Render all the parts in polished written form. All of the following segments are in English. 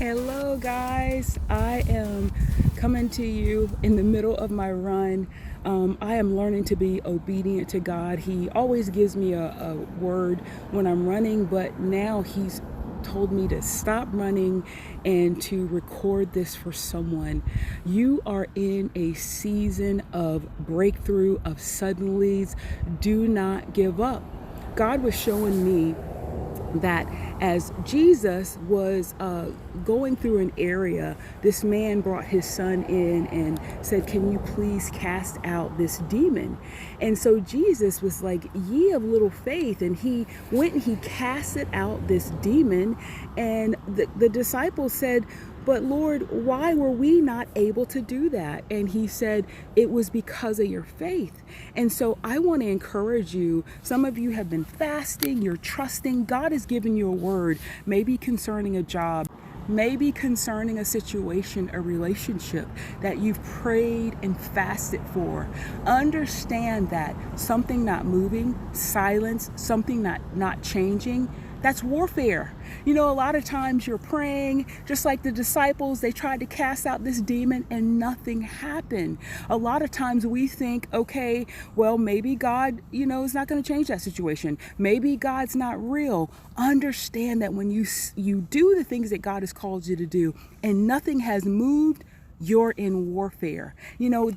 Hello, guys. I am coming to you in the middle of my run. I am learning to be obedient to God. He always gives me a word when I'm running, but now He's told me to stop running and to record this for someone. You are in a season of breakthrough, of suddenlies. Do not give up. God was showing me that as Jesus was going through an area, this man brought his son in and said, "Can you please cast out this demon?" And so Jesus was like, "Ye of little faith," and he went and he casted out this demon. And the disciples said, "But Lord, why were we not able to do that?" And he said, "It was because of your faith." And so I want to encourage you. Some of you have been fasting, you're trusting. God has given you a word, maybe concerning a job, maybe concerning a situation, a relationship that you've prayed and fasted for. Understand that something not moving, silence, something not changing, that's warfare. You know, a lot of times you're praying, just like the disciples, they tried to cast out this demon and nothing happened. A lot of times we think, okay, well, maybe God, is not going to change that situation. Maybe God's not real. Understand that when you do the things that God has called you to do and nothing has moved, you're in warfare.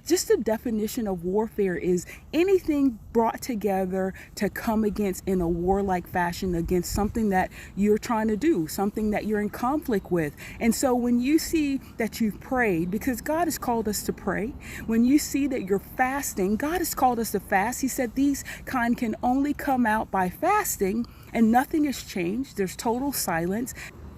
Just the definition of warfare is anything brought together to come against in a warlike fashion against something that you're trying to do, something that you're in conflict with. And so when you see that you've prayed, because God has called us to pray, when you see that you're fasting, God has called us to fast. He said these kind can only come out by fasting, and nothing has changed. There's total silence.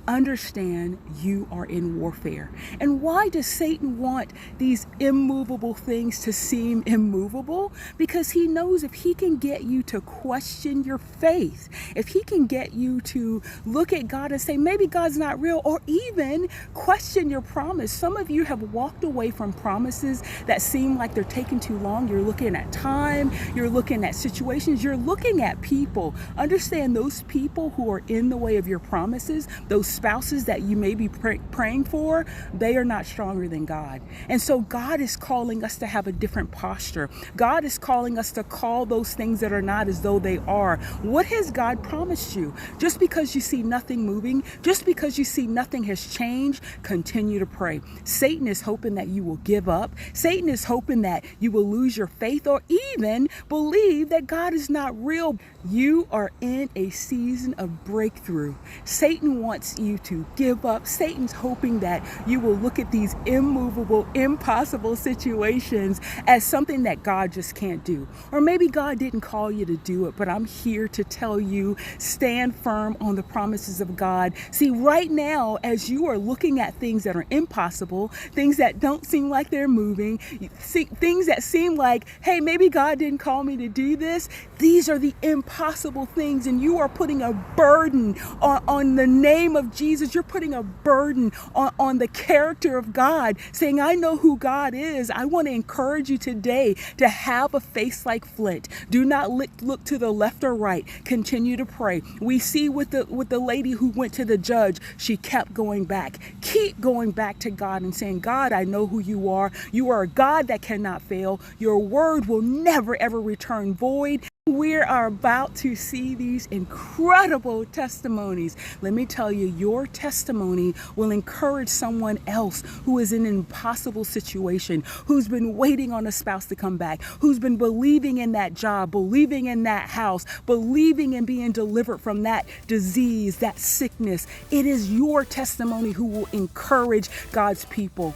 Understand you are in warfare. And why does Satan want these immovable things to seem immovable? Because he knows if he can get you to question your faith, if he can get you to look at God and say, maybe God's not real, or even question your promise. Some of you have walked away from promises that seem like they're taking too long. You're looking at time, you're looking at situations, you're looking at people. Understand those people who are in the way of your promises, those spouses that you may be praying for, they are not stronger than God. And so God is calling us to have a different posture. God is calling us to call those things that are not as though they are. What has God promised you? Just because you see nothing moving, just because you see nothing has changed, continue to pray. Satan is hoping that you will give up. Satan is hoping that you will lose your faith or even believe that God is not real. You are in a season of breakthrough. Satan wants you to give up. Satan's hoping that you will look at these immovable, impossible situations as something that God just can't do. Or maybe God didn't call you to do it, but I'm here to tell you, stand firm on the promises of God. See, right now, as you are looking at things that are impossible, things that don't seem like they're moving, things that seem like, hey, maybe God didn't call me to do this. These are the impossible things, and you are putting a burden on the name of Jesus. You're putting a burden on the character of God, saying, I know who God is. I want to encourage you today to have a face like flint. Do not look to the left or right. Continue to pray. We see with the lady who went to the judge, she kept going back. Keep going back to God and saying, God, I know who you are. You are a God that cannot fail. Your word will never, ever return void. We are about to see these incredible testimonies. Let me tell you, your testimony will encourage someone else who is in an impossible situation, who's been waiting on a spouse to come back, who's been believing in that job, believing in that house, believing in being delivered from that disease, that sickness. It is your testimony who will encourage God's people.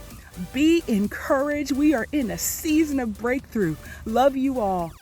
Be encouraged. We are in a season of breakthrough. Love you all.